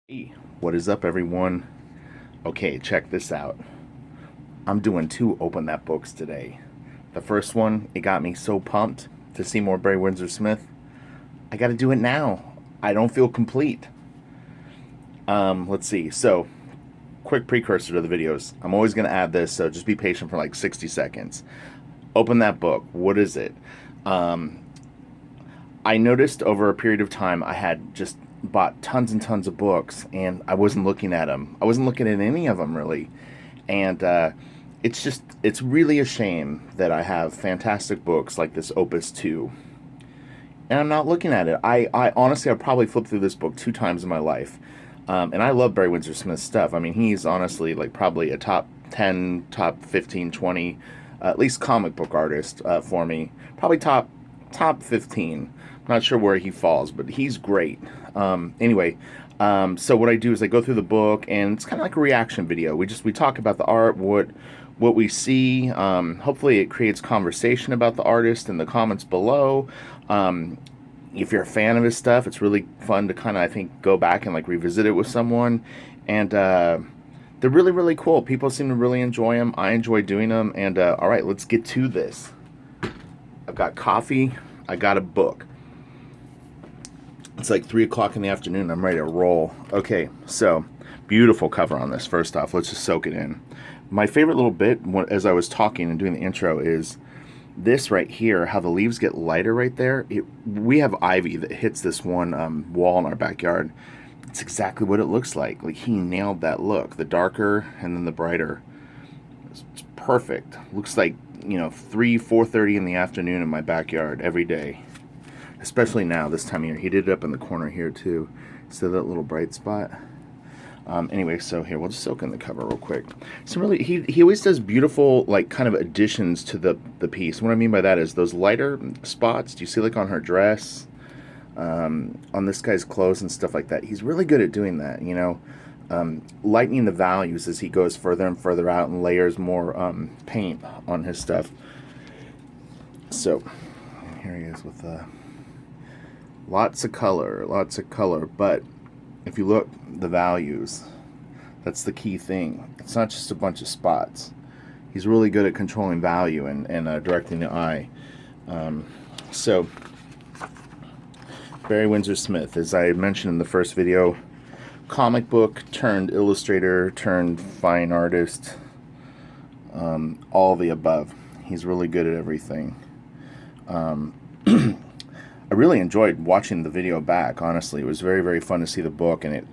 Hey, what is up, everyone? Okay, check this out. I'm doing two Open That books today. The first one, it got me so pumped to see more Barry Windsor Smith. I got to do it now. I don't feel complete. Let's see. So, quick precursor to the videos. I'm always going to add this, so just be patient for like 60 seconds. Open That book. What is it? Um, I noticed over a period of time I had just bought tons and tons of books, and I wasn't looking at them. I wasn't looking at any of them really, and it's really a shame that I have fantastic books like this Opus 2, and I'm not looking at it. I honestly, I've probably flipped through this book two times in my life, and I love Barry Windsor Smith's stuff. I mean, he's honestly like probably a top 10, top 15, 20, at least comic book artist for me. Probably top 15. Not sure where he falls, but he's great. Anyway, so what I do is I go through the book, and it's kind of like a reaction video. We talk about the art, what we see. Hopefully, it creates conversation about the artist in the comments below. If you're a fan of his stuff, it's really fun to kind of, I think, go back and like revisit it with someone. And they're really, really cool. People seem to really enjoy them. I enjoy doing them. And all right, let's get to this. I've got coffee. I got a book. It's like 3 o'clock in the afternoon. I'm ready to roll. Okay, so beautiful cover on this. First off, let's just soak it in. My favorite little bit, as I was talking and doing the intro, is this right here, how the leaves get lighter right there. We have ivy that hits this one wall in our backyard. It's exactly what it looks like. Like, he nailed that look. The darker and then the brighter. It's perfect. Looks like, 4:30 in the afternoon in my backyard every day. Especially now, this time of year. He did it up in the corner here, too. So that little bright spot. Anyway, so here, we'll just soak in the cover real quick. So really, he always does beautiful, like, kind of additions to the piece. What I mean by that is those lighter spots. Do you see, like, on her dress? On this guy's clothes and stuff like that. He's really good at doing that, lightening the values as he goes further and further out and layers more paint on his stuff. So, here he is with lots of color, but if you look, the values, that's the key thing. It's not just a bunch of spots. He's really good at controlling value and directing the eye. So, Barry Windsor Smith, as I mentioned in the first video, comic book turned illustrator turned fine artist, all the above. He's really good at everything. I really enjoyed watching the video back. Honestly, it was very, very fun to see the book, and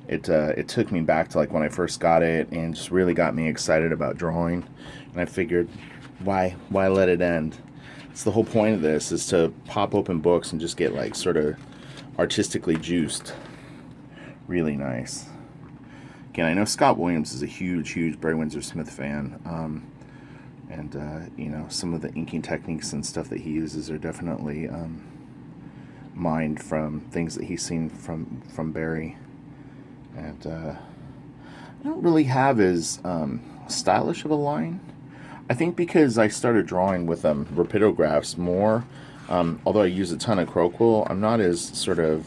it took me back to like when I first got it, and just really got me excited about drawing. And I figured, why let it end? It's the whole point of this, is to pop open books and just get like sort of artistically juiced. Really nice. Again, I know Scott Williams is a huge Barry Windsor Smith fan, and some of the inking techniques and stuff that he uses are definitely mined from things that he's seen from Barry. And I don't really have as stylish of a line. I think because I started drawing with rapidographs more, although I use a ton of Crowquill, I'm not as sort of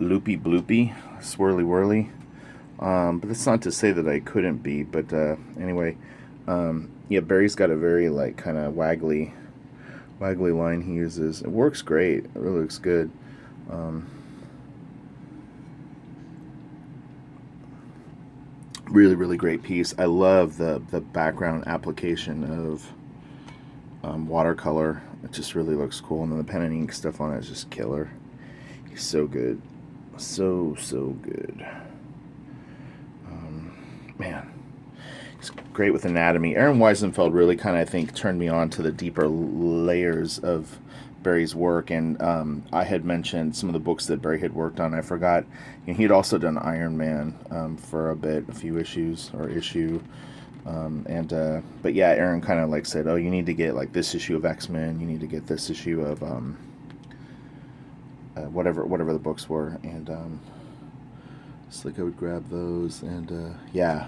loopy bloopy, swirly whirly. But that's not to say that I couldn't be. But anyway, yeah, Barry's got a very like kind of waggly line he uses. It works great. It really looks good. Really great piece. I love the background application of watercolor. It just really looks cool, and then the pen and ink stuff on it is just killer. He's so good, so good. Man, he's great with anatomy. Aaron Weisenfeld really kind of, I think, turned me on to the deeper layers of Barry's work, and I had mentioned some of the books that Barry had worked on. I forgot, he had also done Iron Man for a bit, a few issues or issue, but yeah, Aaron kind of like said, oh, you need to get like this issue of X-Men, you need to get this issue of whatever the books were, and so like I would grab those, and yeah,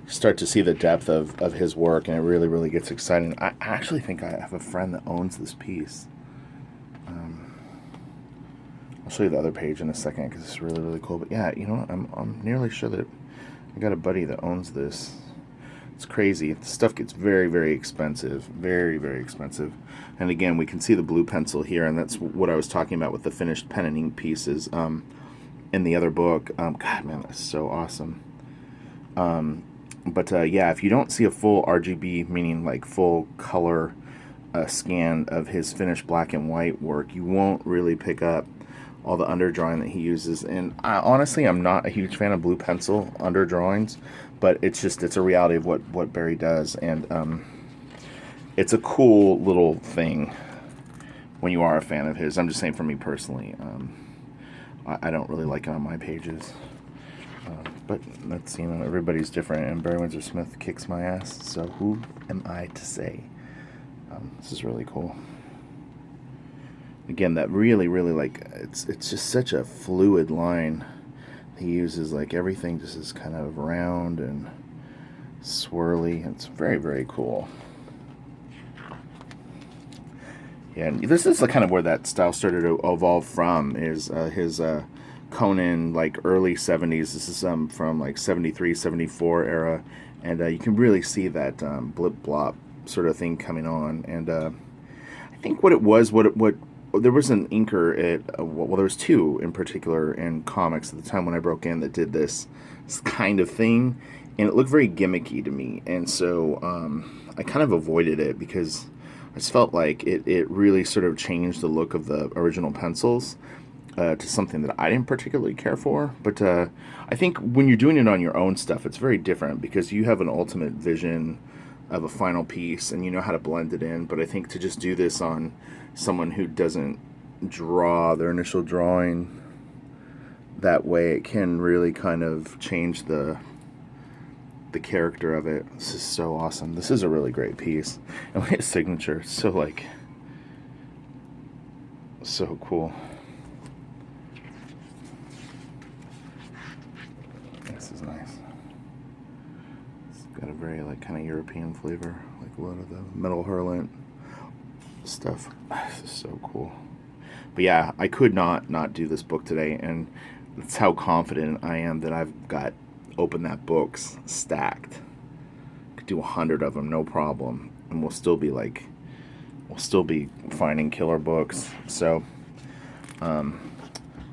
start to see the depth of his work, and it really gets exciting. I actually think I have a friend that owns this piece. I'll show you the other page in a second because it's really, really cool. But yeah, you know what? I'm nearly sure that I got a buddy that owns this. It's crazy. The stuff gets very, very expensive. Very, very expensive. And again, we can see the blue pencil here, and that's what I was talking about with the finished pen and ink pieces in the other book. God, man, that's so awesome. But yeah, if you don't see a full RGB, meaning like full color scan of his finished black and white work, you won't really pick up all the underdrawing that he uses. And honestly, I'm not a huge fan of blue pencil underdrawings, but it's a reality of what Barry does. And it's a cool little thing when you are a fan of his. I'm just saying for me personally, I don't really like it on my pages. But that's, you know, everybody's different, and Barry Windsor Smith kicks my ass, so who am I to say? This is really cool. Again, that really, really, like, it's just such a fluid line he uses. Like, everything just is kind of round and swirly. It's very, very cool. Yeah, and this is kind of where that style started to evolve from, is his Conan, like, early 70s. This is from like 73, 74 era, and you can really see that blip blop sort of thing coming on. And I think what it was, what there was an inker at well, there was two in particular in comics at the time when I broke in that did this kind of thing, and it looked very gimmicky to me, and so I kind of avoided it because I just felt like it really sort of changed the look of the original pencils to something that I didn't particularly care for. But I think when you're doing it on your own stuff, it's very different because you have an ultimate vision of a final piece and you know how to blend it in. But I think to just do this on someone who doesn't draw their initial drawing that way, it can really kind of change the character of it. This is so awesome. This is a really great piece. And his signature is so, like, so cool. This is nice. It's got a very, like, kind of European flavor, like a lot of the metal hurlant stuff. This is so cool. But yeah, I could not do this book today, and that's how confident I am that I've got Open That books stacked. Could do 100 of them, no problem, and we'll still be finding killer books. So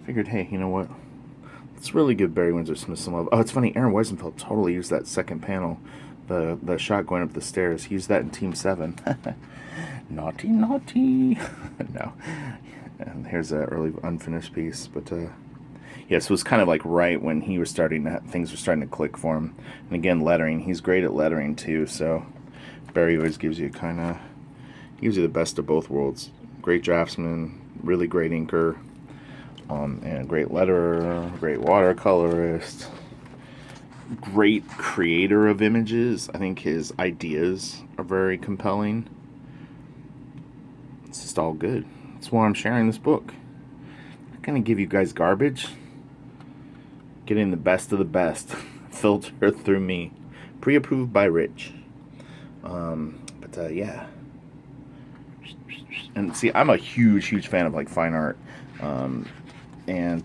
figured, hey, you know what? Let's really give Barry Windsor Smith some love. Oh, it's funny, Aaron Weisenfeld totally used that second panel, the shot going up the stairs. He used that in Team 7. Naughty. No. And here's an early unfinished piece, but yeah, so it was kind of like right when he was things were starting to click for him. And again, lettering, he's great at lettering too, so Barry always gives you the best of both worlds. Great draftsman, really great inker, and great letterer, great watercolorist, great creator of images. I think his ideas are very compelling. It's just all good. That's why I'm sharing this book. I'm not going to give you guys garbage. Getting the best of the best filtered through me. Pre-approved by Rich. But yeah. And see, I'm a huge fan of, like, fine art. And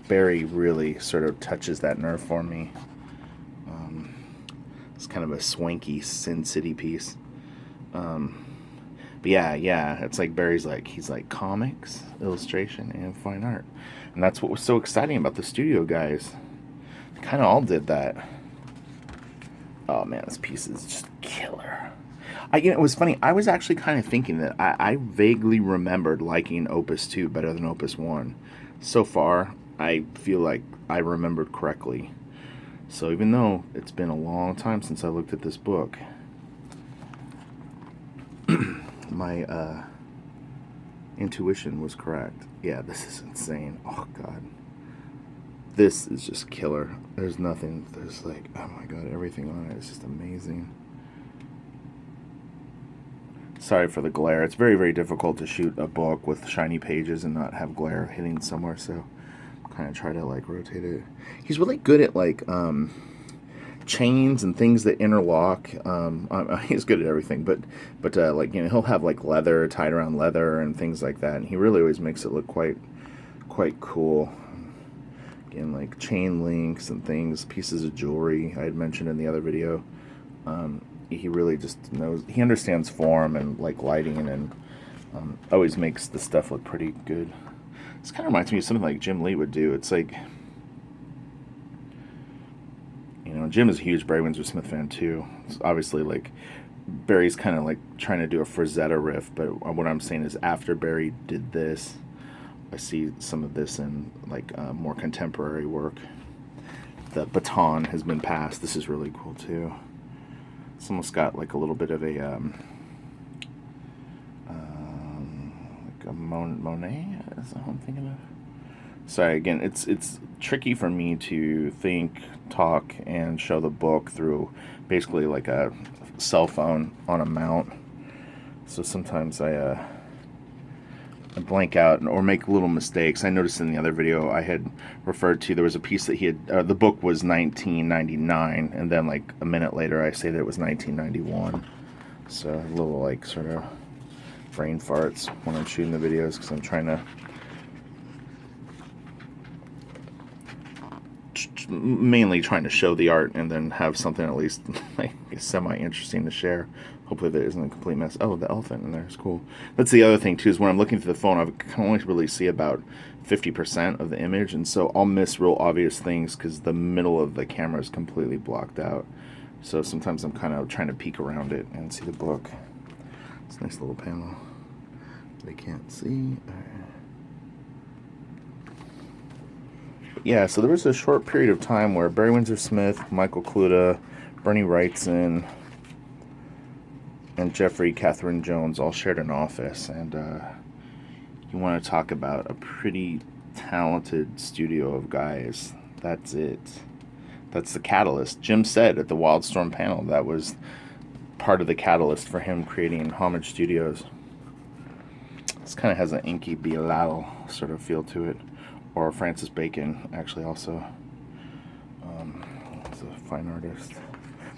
Barry really sort of touches that nerve for me. It's kind of a swanky Sin City piece. But yeah, it's like Barry's he's like comics, illustration, and fine art. And that's what was so exciting about the studio guys. They kind of all did that. Oh man, this piece is just killer. It was funny, I was actually kind of thinking that I vaguely remembered liking Opus 2 better than Opus 1. So far, I feel like I remembered correctly. So even though it's been a long time since I looked at this book, my intuition was correct. Yeah, this is insane. Oh god, this is just killer. There's nothing, there's like, oh my god, everything on it is just amazing. Sorry for the glare. It's very, very difficult to shoot a book with shiny pages and not have glare hitting somewhere, so kind of try to, like, rotate it. He's really good at, like, chains and things that interlock. He's good at everything, but like, you know, he'll have, like, leather tied around leather and things like that, and he really always makes it look quite quite cool. Again, like chain links and things, pieces of jewelry I had mentioned in the other video. He really just knows, he understands form and like lighting, and always makes the stuff look pretty good. This kind of reminds me of something like Jim Lee would do. It's like, you know, Jim is a huge Barry Windsor Smith fan too. It's obviously like Barry's kind of like trying to do a Frazetta riff, but what I'm saying is after Barry did this, I see some of this in like more contemporary work. The baton has been passed. This is really cool too. It's almost got like a little bit of a like a Monet. Is that what I'm thinking of? Sorry, again, it's tricky for me to think, talk, and show the book through basically like a cell phone on a mount. So sometimes I blank out or make little mistakes. I noticed in the other video I had referred to, there was a piece that he had, the book was 1999, and then like a minute later I say that it was 1991. So a little like sort of brain farts when I'm shooting the videos, because I'm trying to mainly trying to show the art and then have something at least like semi-interesting to share. Hopefully that isn't a complete mess. Oh, the elephant in there is cool. That's the other thing too, is when I'm looking through the phone, I can only really see about 50% of the image, and so I'll miss real obvious things because the middle of the camera is completely blocked out. So sometimes I'm kind of trying to peek around it and see the book. It's a nice little panel. They can't see. Yeah, so there was a short period of time where Barry Windsor Smith, Michael Kluta, Bernie Wrightson, and Jeffrey Catherine Jones all shared an office, and you want to talk about a pretty talented studio of guys. That's it. That's the catalyst. Jim said at the Wildstorm panel that was part of the catalyst for him creating Homage Studios. This kind of has an Inky Bilal sort of feel to it. Or Francis Bacon, actually, also. He's a fine artist.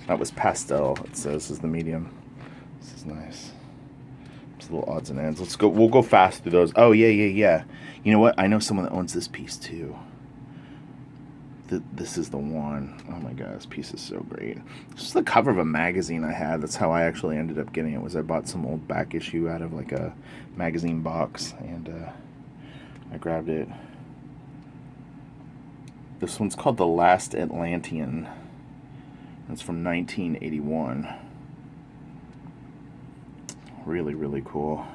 That was pastel, it says, is the medium. This is nice. It's little odds and ends. Let's go. We'll go fast through those. Oh, yeah. You know what? I know someone that owns this piece, too. This is the one. Oh, my God. This piece is so great. This is the cover of a magazine I had. That's how I actually ended up getting it, was I bought some old back issue out of, like, a magazine box, and I grabbed it. This one's called The Last Atlantean. It's from 1981. Really, really cool.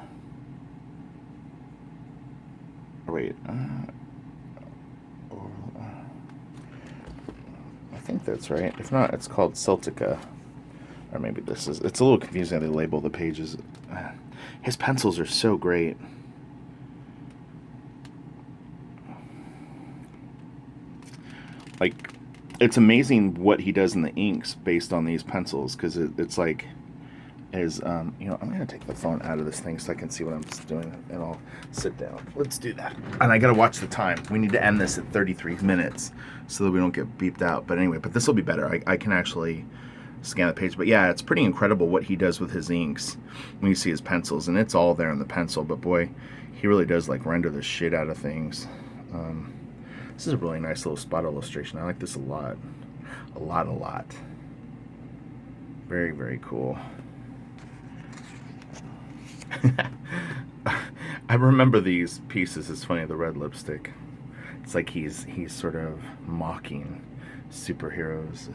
Oh, wait. I think that's right. If not, it's called Celtica. Or maybe this is... It's a little confusing how they label the pages. His pencils are so great. Like, it's amazing what he does in the inks based on these pencils, because it's like, you know, I'm going to take the phone out of this thing so I can see what I'm doing, and I'll sit down. Let's do that. And I got to watch the time. We need to end this at 33 minutes so that we don't get beeped out. But anyway, this will be better. I can actually scan the page. But yeah, it's pretty incredible what he does with his inks when you see his pencils, and it's all there in the pencil. But boy, he really does like render the shit out of things. This is a really nice little spot illustration. I like this a lot. A lot. Very, very cool. I remember these pieces. It's funny, the red lipstick. It's like he's sort of mocking superheroes.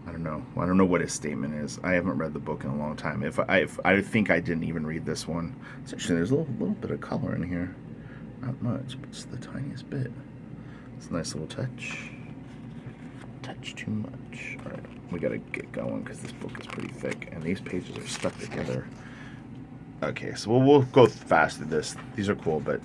I don't know what his statement is. I haven't read the book in a long time. If I think I didn't even read this one. It's actually, there's a little bit of color in here. Not much, but just the tiniest bit. It's a nice little touch. Touch too much. All right, we gotta get going because this book is pretty thick, and these pages are stuck together. Okay, so we'll go fast through this. These are cool, but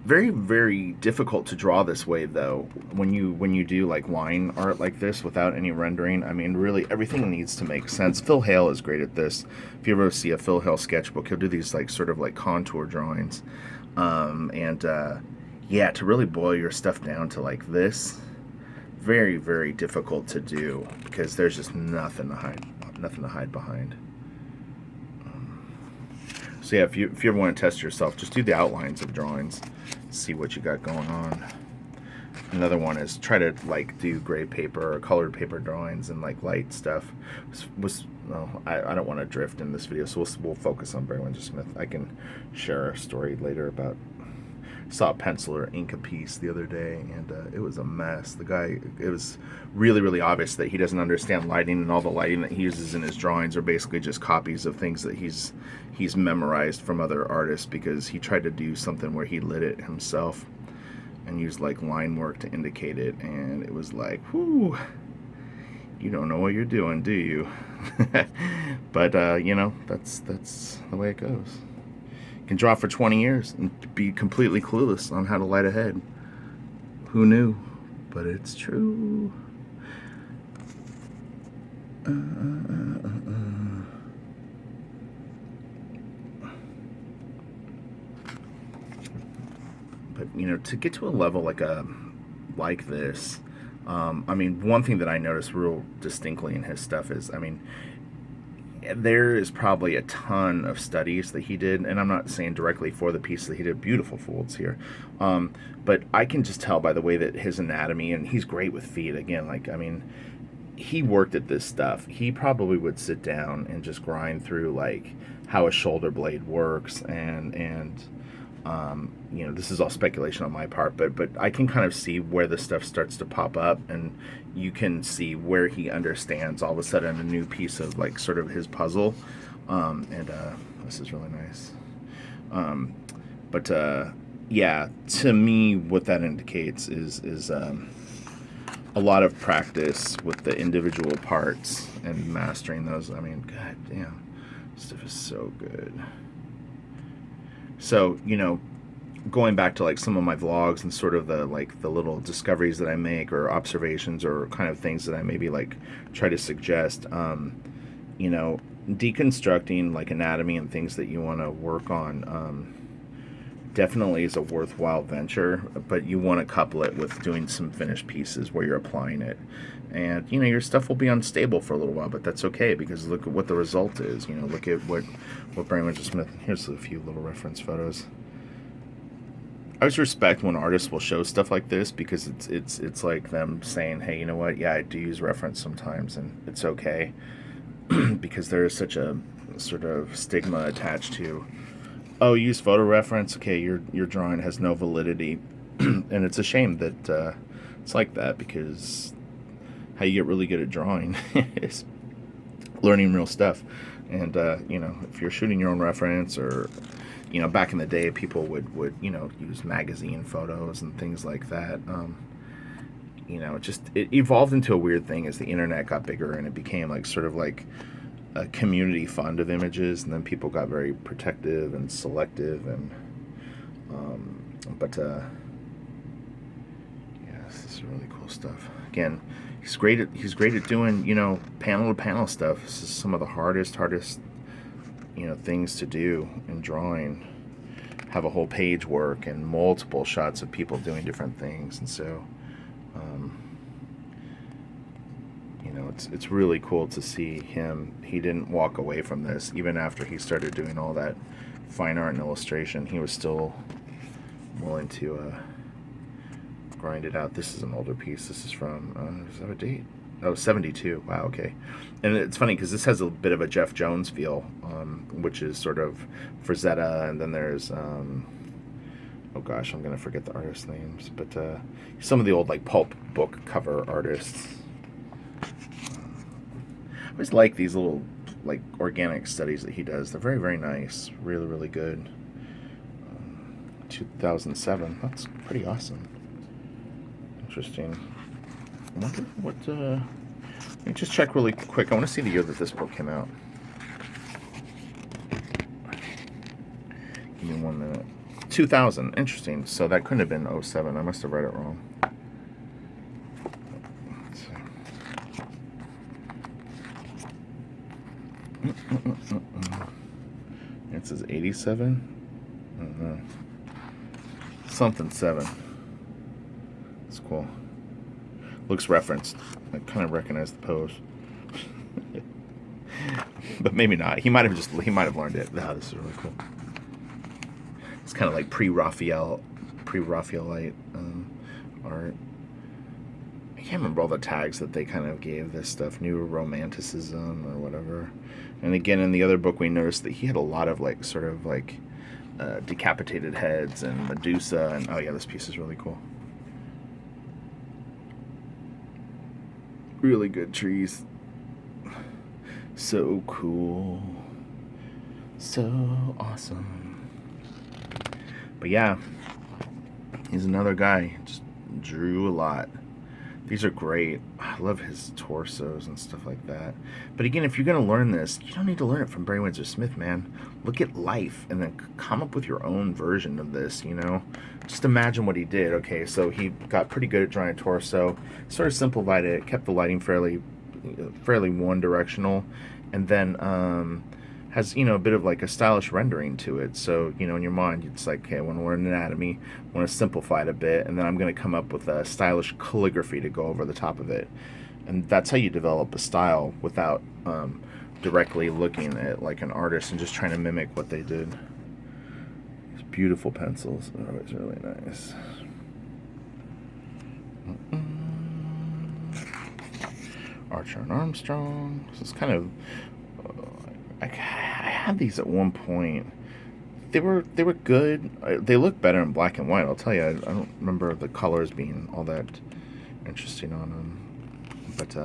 very, very difficult to draw this way, though. When you do like line art like this without any rendering, I mean, really everything needs to make sense. Phil Hale is great at this. If you ever see a Phil Hale sketchbook, he'll do these like sort of like contour drawings, yeah, to really boil your stuff down to like this, very, very difficult to do because there's just nothing to hide behind. So yeah, if you ever want to test yourself, just do the outlines of drawings, see what you got going on. Another one is try to like do gray paper or colored paper drawings and like light stuff. No, I don't want to drift in this video, so we'll focus on Barry Windsor Smith. I can share a story later about. Saw a pencil or ink a piece the other day, and it was a mess. The guy, it was really obvious that he doesn't understand lighting, and all the lighting that he uses in his drawings are basically just copies of things that he's memorized from other artists, because he tried to do something where he lit it himself and used like line work to indicate it, and it was like, whoo, you don't know what you're doing, do you? But you know, that's the way it goes. Can draw for 20 years and be completely clueless on how to light a head. Who knew? But it's true. But you know, to get to a level like this, I mean, one thing that I noticed real distinctly in his stuff is, I mean, there is probably a ton of studies that he did, and I'm not saying directly for the piece that he did, beautiful folds here, but I can just tell by the way that his anatomy, and he's great with feet, again, like, I mean, he worked at this stuff. He probably would sit down and just grind through like how a shoulder blade works, and you know, this is all speculation on my part, but I can kind of see where the stuff starts to pop up, and you can see where he understands all of a sudden a new piece of like sort of his puzzle, and this is really nice. But yeah, to me, what that indicates is a lot of practice with the individual parts and mastering those. I mean, god damn, stuff is so good. So, you know, going back to like some of my vlogs and sort of the little discoveries that I make, or observations, or kind of things that I maybe like try to suggest, you know, deconstructing like anatomy and things that you want to work on definitely is a worthwhile venture, but you want to couple it with doing some finished pieces where you're applying it. And, you know, your stuff will be unstable for a little while, but that's okay, because look at what the result is. You know, look at what Barry Windsor Smith, here's a few little reference photos. I always respect when artists will show stuff like this, because it's like them saying, hey, you know what, yeah, I do use reference sometimes, and it's okay. Because there is such a sort of stigma attached to, oh, use photo reference, okay, your drawing has no validity. And it's a shame that it's like that, because how you get really good at drawing is learning real stuff. And you know, if you're shooting your own reference, or you know, back in the day, people would you know, use magazine photos and things like that. You know, it evolved into a weird thing as the internet got bigger, and it became like sort of like a community fund of images, and then people got very protective and selective, and but yeah, this is really cool stuff. Again, he's great at doing, you know, panel to panel stuff. This is some of the hardest you know, things to do in drawing. Have a whole page work and multiple shots of people doing different things, and so you know, it's really cool to see him. He didn't walk away from this even after he started doing all that fine art and illustration. He was still willing to grind it out. This is an older piece. This is from is that a date? Oh, 72. Wow, okay. And it's funny because this has a bit of a Jeff Jones feel, which is sort of Frazetta, and then there's oh gosh, I'm gonna forget the artist names, but some of the old like Pulp book cover artists. I always like these little like organic studies that he does. They're very nice, really good. 2007. That's pretty awesome. Interesting. I wonder what. Let me just check really quick. I want to see the year that this book came out. Give me 1 minute. 2000. Interesting. So that couldn't have been 07. I must have read it wrong. Let's see. It says 87. I don't know. Something 7. It's cool. Looks referenced. I kind of recognize the pose. But maybe not. He might have learned it. Oh, this is really cool. It's kind of like pre-raphaelite art. I can't remember all the tags that they kind of gave this stuff, New Romanticism or whatever. And again, in the other book, we noticed that he had a lot of like sort of like decapitated heads and Medusa, and oh yeah, this piece is really cool. Really good trees. So cool. So awesome. But yeah, he's another guy. Just drew a lot. These are great. I love his torsos and stuff like that. But again, if you're going to learn this, you don't need to learn it from Barry Windsor Smith, man. Look at life and then come up with your own version of this, you know? Just imagine what he did. Okay, so he got pretty good at drawing a torso, sort of simplified it, kept the lighting fairly one directional, and then has, you know, a bit of like a stylish rendering to it. So, you know, in your mind, it's like, okay, when we're in anatomy, I want to simplify it a bit, and then I'm going to come up with a stylish calligraphy to go over the top of it. And that's how you develop a style without directly looking at like an artist and just trying to mimic what they did. These beautiful pencils are always really nice. Archer and Armstrong. This is kind of I had these at one point. They were good. They look better in black and white. I'll tell you. I don't remember the colors being all that interesting on them. But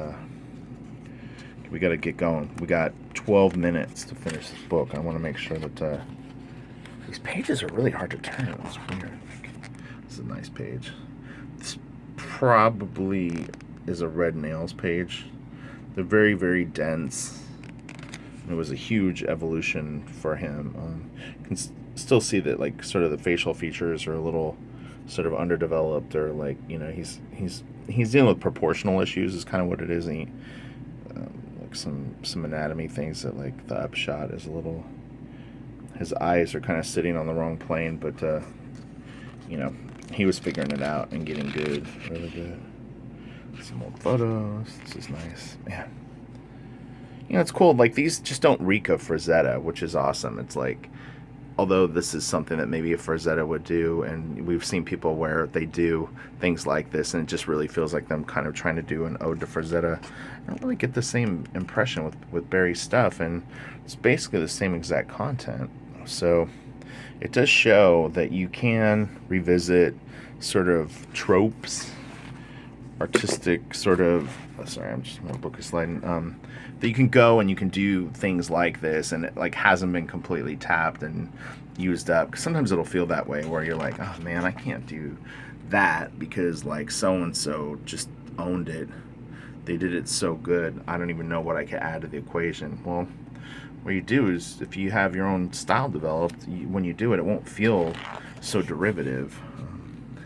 we got to get going. We got 12 minutes to finish this book. I want to make sure that these pages are really hard to turn. It's weird. This is a nice page. This probably is a Red Nails page. They're very, very dense. It was a huge evolution for him. You can still see that, like, sort of the facial features are a little sort of underdeveloped, or like, you know, he's dealing with proportional issues is kind of what it is. And he, like some anatomy things that, like, the upshot is a little, his eyes are kind of sitting on the wrong plane, but you know, he was figuring it out and getting good, really good. Some old photos. This is nice, man. You know, it's cool. Like, these just don't reek of Frazetta, which is awesome. It's like, although this is something that maybe a Frazetta would do, and we've seen people where they do things like this, and it just really feels like them kind of trying to do an ode to Frazetta. I don't really get the same impression with Barry's stuff, and it's basically the same exact content. So it does show that you can revisit sort of tropes, artistic sort of, sorry, my book is sliding, that you can go and you can do things like this, and it like hasn't been completely tapped and used up. 'Cause sometimes it'll feel that way, where you're like, oh man, I can't do that because like so and so just owned it, they did it so good, I don't even know what I could add to the equation. Well, what you do is, if you have your own style developed, when you do it, it won't feel so derivative.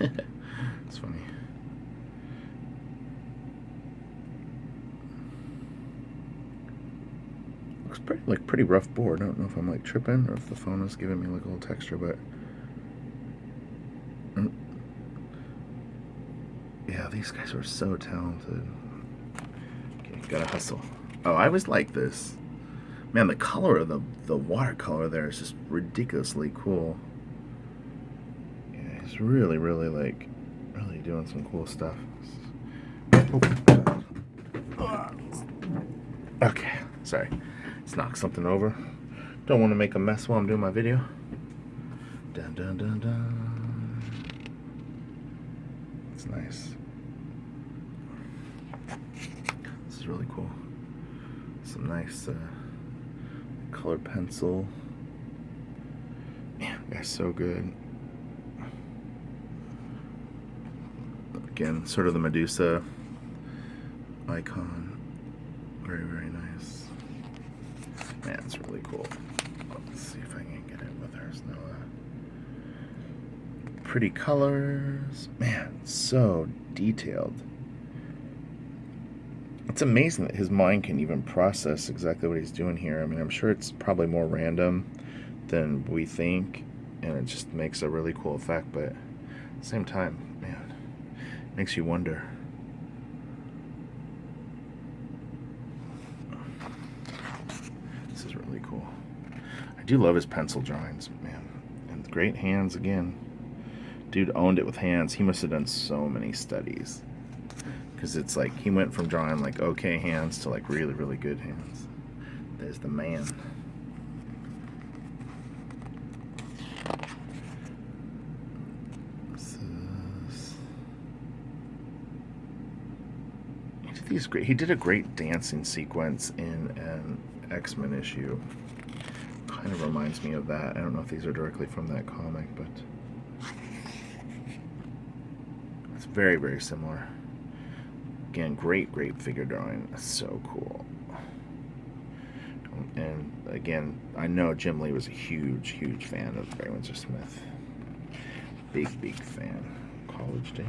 It's funny. Looks pretty rough board. I don't know if I'm like tripping or if the phone is giving me like a little texture, but yeah, these guys are so talented. Okay, gotta hustle. Oh, I always like this. Man, the color of the watercolor there is just ridiculously cool. Yeah, he's really like really doing some cool stuff. Oh. Okay, sorry. Let's knock something over. Don't want to make a mess while I'm doing my video. Dun dun dun dun. It's nice. This is really cool. Some nice colored pencil. Man, that guy's so good. Again, sort of the Medusa icon. Very, very nice. Man, it's really cool. Let's see if I can get it with there's no pretty colors. Man, so detailed. It's amazing that his mind can even process exactly what he's doing here. I mean, I'm sure it's probably more random than we think, and it just makes a really cool effect, but at the same time, man, it makes you wonder. This is really cool. I do love his pencil drawings, man, and great hands again. Dude owned it with hands. He must have done so many studies. Because it's like, he went from drawing like okay hands to like really, really good hands. There's the man. He did a great dancing sequence in an X-Men issue. Kind of reminds me of that. I don't know if these are directly from that comic, but it's very, very similar. Again, great figure drawing. So cool. And again, I know Jim Lee was a huge fan of Barry Windsor Smith. Big fan. College days.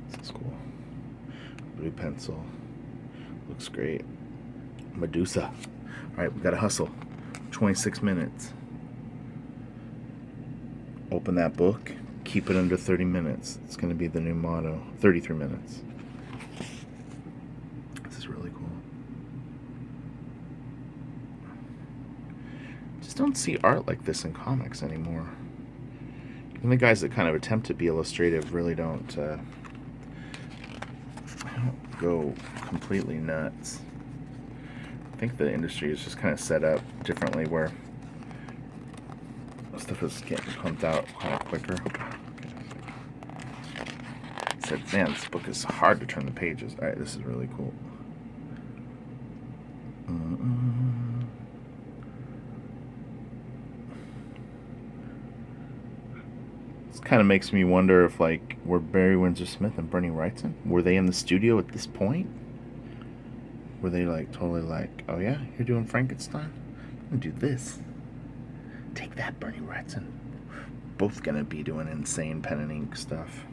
This is cool. Blue pencil. Looks great. Medusa. Alright, we gotta hustle. 26 minutes. Open that book. Keep it under 30 minutes. It's gonna be the new motto. 33 minutes. This is really cool. Just don't see art like this in comics anymore. And the guys that kind of attempt to be illustrative really don't go completely nuts. I think the industry is just kind of set up differently where stuff is getting pumped out kind of quicker. I said, man, this book is hard to turn the pages. Alright, this is really cool. Kind of makes me wonder if, like, were Barry Windsor Smith and Bernie Wrightson, were they in the studio at this point? Were they like totally like, oh yeah, you're doing Frankenstein? I'm gonna do this. Take that, Bernie Wrightson. Both gonna be doing insane pen and ink stuff.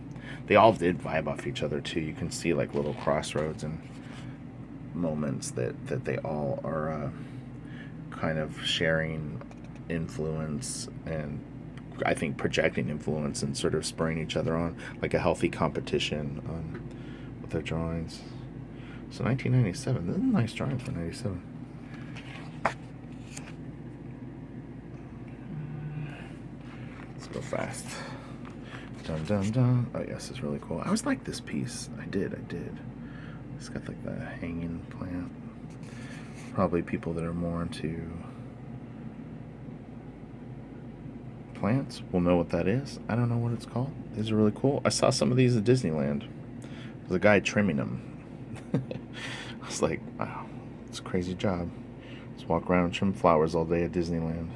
They all did vibe off each other too. You can see like little crossroads and moments that they all are kind of sharing influence and I think projecting influence and sort of spurring each other on, like a healthy competition with their drawings. So 1997, this is a nice drawing for 97. Let's go fast. Dun dun dun. Oh yes, it's really cool. I always liked this piece. I did. It's got like the hanging plant. Probably people that are more into plants will know what that is. I don't know what it's called. These are really cool. I saw some of these at Disneyland. There's a guy trimming them. I was like, wow, it's a crazy job. Just walk around and trim flowers all day at Disneyland.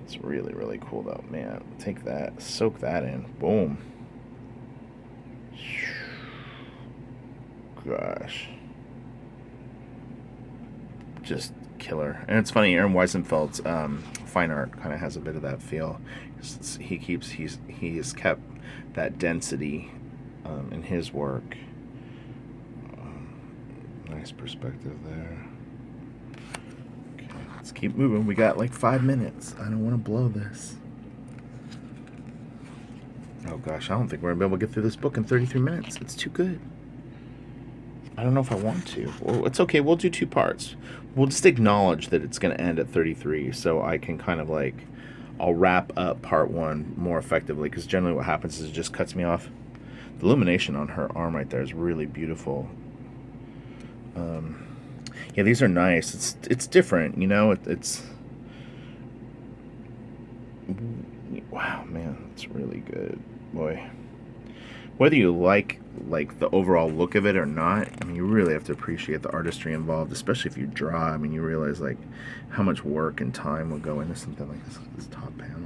It's really, really cool though. Man, take that, soak that in. Boom. Gosh. Just killer. And it's funny, Aaron Weisenfeld's fine art kind of has a bit of that feel. He has kept that density in his work. Nice perspective there. Okay, let's keep moving. We got like 5 minutes. I don't want to blow this. Oh gosh, I don't think we're gonna be able to get through this book in 33 minutes. It's too good. I don't know if I want to. Well, it's okay. We'll do 2 parts. We'll just acknowledge that it's going to end at 33, so I can kind of like, I'll wrap up part 1 more effectively, because generally what happens is it just cuts me off. The illumination on her arm right there is really beautiful. Yeah, these are nice. It's different, you know. It's wow, man, it's really good, boy. Whether you like the overall look of it or not, I mean, you really have to appreciate the artistry involved, especially if you draw. I mean, you realize like how much work and time will go into something like this top panel.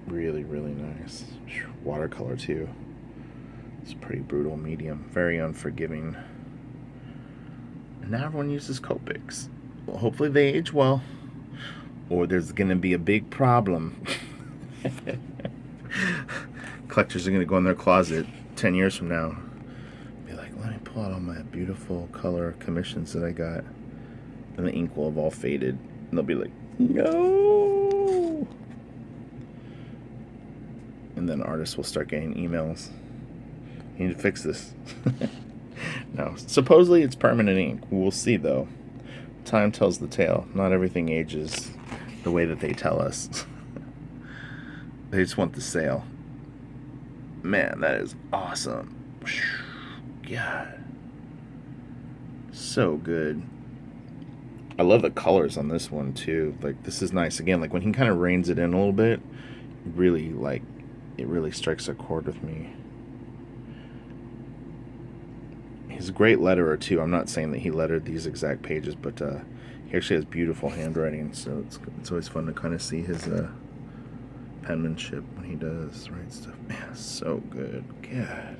Really, really nice. Watercolor too. It's pretty brutal medium, very unforgiving. And now everyone uses Copics. Well, hopefully they age well, or there's going to be a big problem. Collectors are going to go in their closet 10 years from now, be like, let me pull out all my beautiful color commissions that I got, and the ink will have all faded, and they'll be like, no. And then artists will start getting emails. You need to fix this. No, supposedly it's permanent ink. We'll see, though. Time tells the tale. Not everything ages the way that they tell us. They just want the sale. Man, that is awesome. God. So good. I love the colors on this one, too. Like, this is nice. Again, like, when he kind of reins it in a little bit, really, like, it really strikes a chord with me. He's a great letterer, too. I'm not saying that he lettered these exact pages, but he actually has beautiful handwriting, so it's always fun to kind of see his penmanship when he does write stuff. Man, so good. God.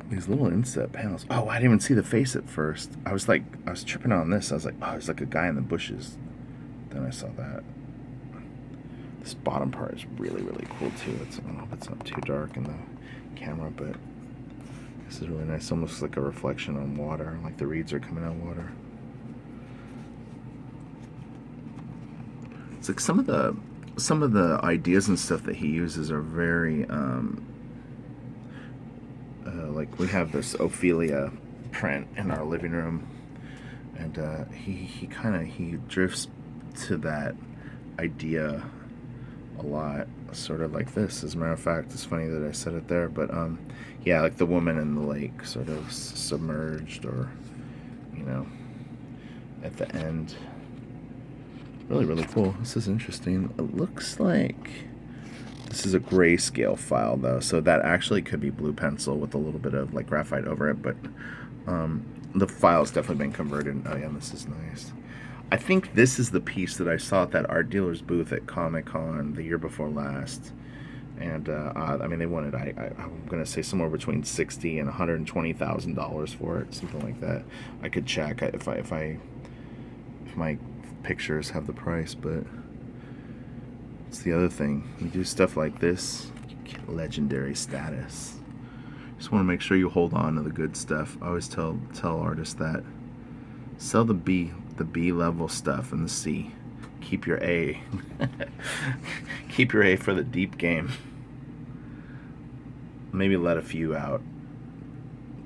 These little inset panels. Oh, I didn't even see the face at first. I was tripping on this. I was like, oh, there's like a guy in the bushes. Then I saw that. This bottom part is really, really cool, too. I don't know if it's not too dark in the camera, but this is really nice. Almost like a reflection on water, like the reeds are coming out of water. It's like some of the ideas and stuff that he uses are very like we have this Ophelia print in our living room, and he drifts to that idea a lot, sort of like this. As a matter of fact, it's funny that I said it there, but yeah, like the woman in the lake, sort of submerged, or at the end. Really, really cool. This is interesting. It looks like this is a grayscale file, though, so that actually could be blue pencil with a little bit of like graphite over it, but the file's definitely been converted. Oh yeah, this is nice. I think this is the piece that I saw at that art dealer's booth at Comic-Con the year before last, and I mean, they wanted I'm gonna say somewhere between $60,000 and $120,000 for it, something like that. I could check if my pictures have the price, but it's the other thing. You do stuff like this, you get legendary status. Just want to make sure you hold on to the good stuff. I always tell artists that sell the B level stuff and the C. Keep your A. Keep your A for the deep game. Maybe let a few out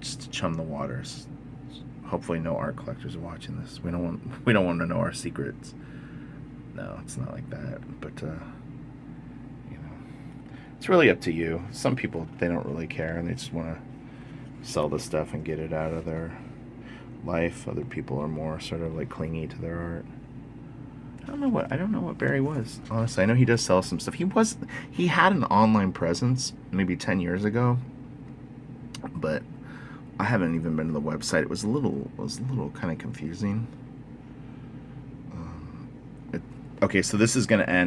just to chum the waters. Hopefully no art collectors are watching this. We don't want to know our secrets. No, it's not like that. But it's really up to you. Some people, they don't really care and they just want to sell the stuff and get it out of their life. Other people are more sort of like clingy to their art. I don't know what Barry was. Honestly, I know he does sell some stuff. He had an online presence maybe 10 years ago, but I haven't even been to the website. It was a little kind of confusing. Okay, so this is going to end